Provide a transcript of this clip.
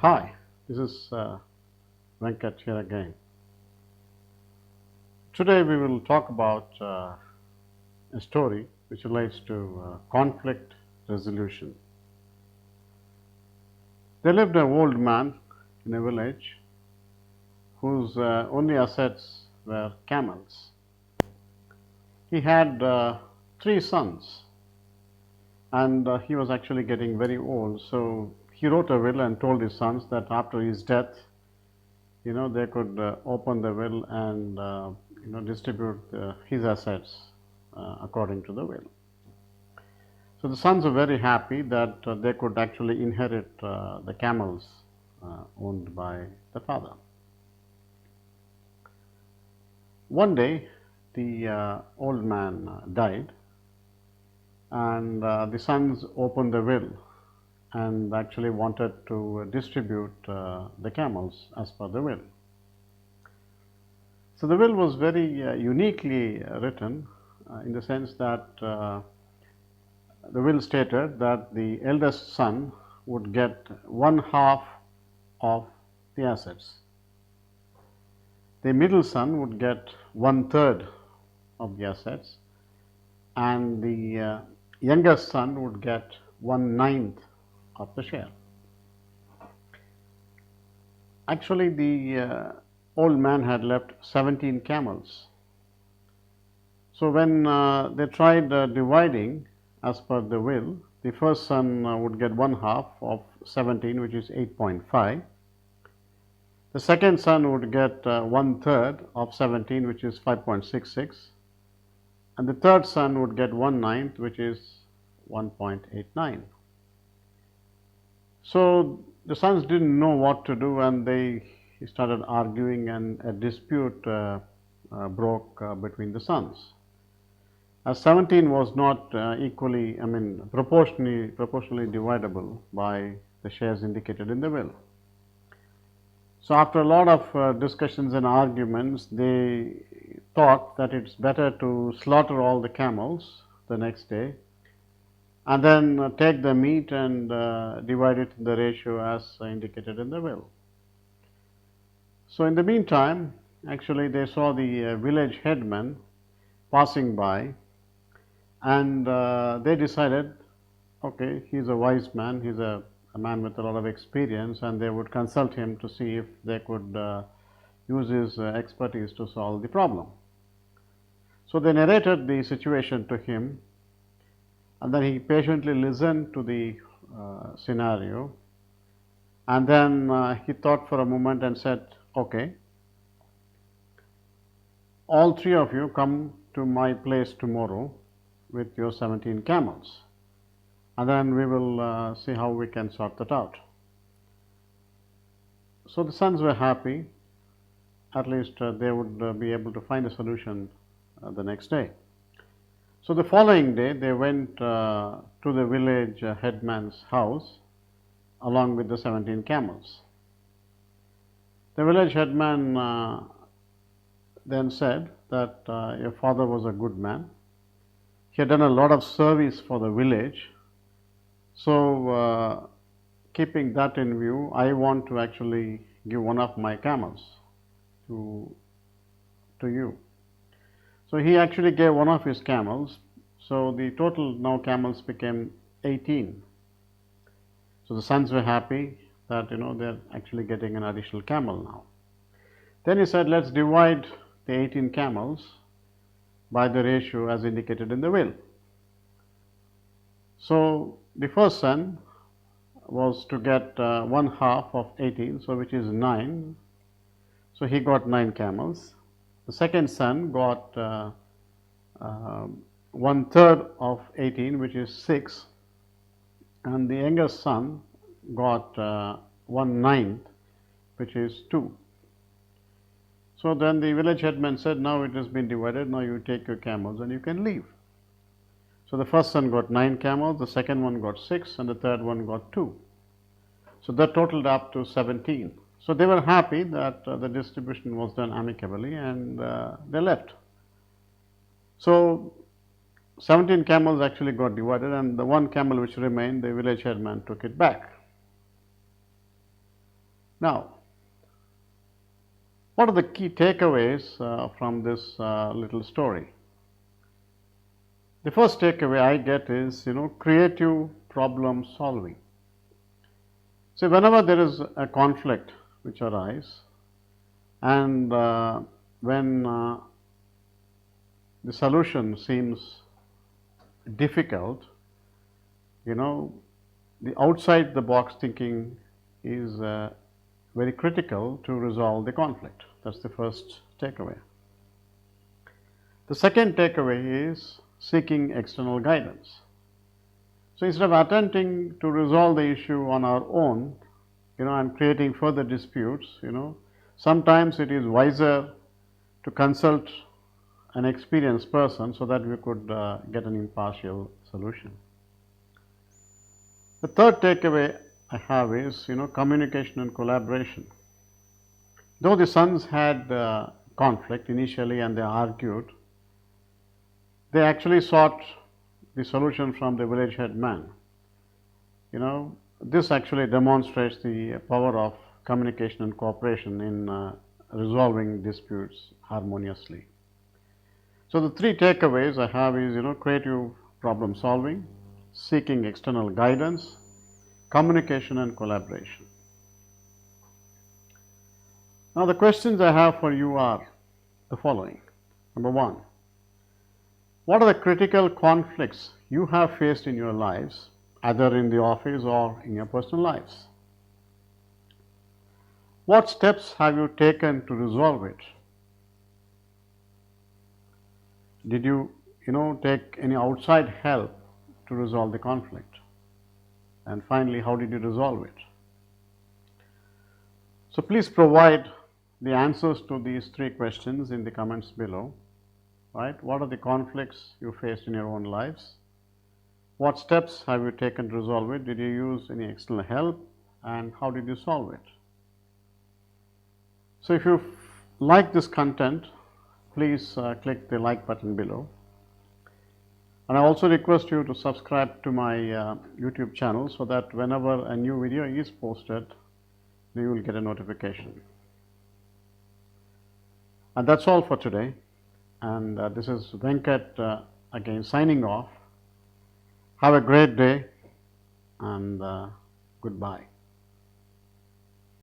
Hi, this is Venkat here again. Today we will talk about a story which relates to conflict resolution. There lived an old man in a village whose only assets were camels. He had three sons, and he was actually getting very old. So he wrote a will and told his sons that after his death, they could open the will and distribute his assets according to the will. So the sons were very happy that they could actually inherit the camels owned by the father. One day, the old man died, and the sons opened the will and actually wanted to distribute the camels as per the will. So the will was very uniquely written in the sense that the will stated that the eldest son would get one half of the assets. The middle son would get one third of the assets, and the youngest son would get 1/9 of the share. Actually, the old man had left 17 camels. So when they tried dividing as per the will, the first son would get one half of 17, which is 8.5. The second son would get one third of 17, which is 5.66. And the third son would get 1/9, which is 1.89. So the sons didn't know what to do, and they started arguing, and a dispute broke between the sons. As 17 was not proportionally dividable by the shares indicated in the will. So after a lot of discussions and arguments, they thought that it's better to slaughter all the camels the next day and then take the meat and divide it in the ratio as indicated in the will. So in the meantime, actually they saw the village headman passing by, and they decided, okay, he's a wise man, he's a man with a lot of experience, and they would consult him to see if they could use his expertise to solve the problem. So they narrated the situation to him, and then he patiently listened to the scenario, and then he thought for a moment and said, okay, all three of you come to my place tomorrow with your 17 camels, and then we will see how we can sort that out. So the sons were happy. At least they would be able to find a solution the next day. So the following day, they went to the village headman's house along with the 17 camels. The village headman then said that your father was a good man. He had done a lot of service for the village. So keeping that in view, I want to actually give one of my camels to you. So he actually gave one of his camels. So the total now camels became 18. So the sons were happy that they're actually getting an additional camel now. Then he said, let's divide the 18 camels by the ratio as indicated in the will. So the first son was to get one half of 18, so which is 9. So he got 9 camels. The second son got one third of 18, which is 6, and the youngest son got 1/9, which is 2. So then the village headman said, now it has been divided, now you take your camels and you can leave. So the first son got 9 camels, the second one got 6, and the third one got 2. So that totaled up to 17. So they were happy that the distribution was done amicably, and they left. So 17 camels actually got divided, and the one camel which remained, the village headman took it back. Now, what are the key takeaways from this little story? The first takeaway I get is, creative problem solving. So, whenever there is a conflict which arises, and when the solution seems difficult, you know, the outside the box thinking is very critical to resolve the conflict. That's the first takeaway. The second takeaway is seeking external guidance. So instead of attempting to resolve the issue on our own, and creating further disputes, sometimes it is wiser to consult an experienced person so that we could get an impartial solution. The third takeaway I have is, communication and collaboration. Though the sons had conflict initially and they argued, they actually sought the solution from the village headman. This actually demonstrates the power of communication and cooperation in resolving disputes harmoniously. So the three takeaways I have is, creative problem solving, seeking external guidance, communication and collaboration. Now the questions I have for you are the following. Number one, what are the critical conflicts you have faced in your lives, either in the office or in your personal lives? What steps have you taken to resolve it? Did you, take any outside help to resolve the conflict? And finally, how did you resolve it? So please provide the answers to these three questions in the comments below. Right? What are the conflicts you faced in your own lives? What steps have you taken to resolve it? Did you use any external help? And how did you solve it? So if you like this content, please click the like button below. And I also request you to subscribe to my YouTube channel so that whenever a new video is posted, you will get a notification. And that's all for today. And this is Venkat again signing off. Have a great day and goodbye.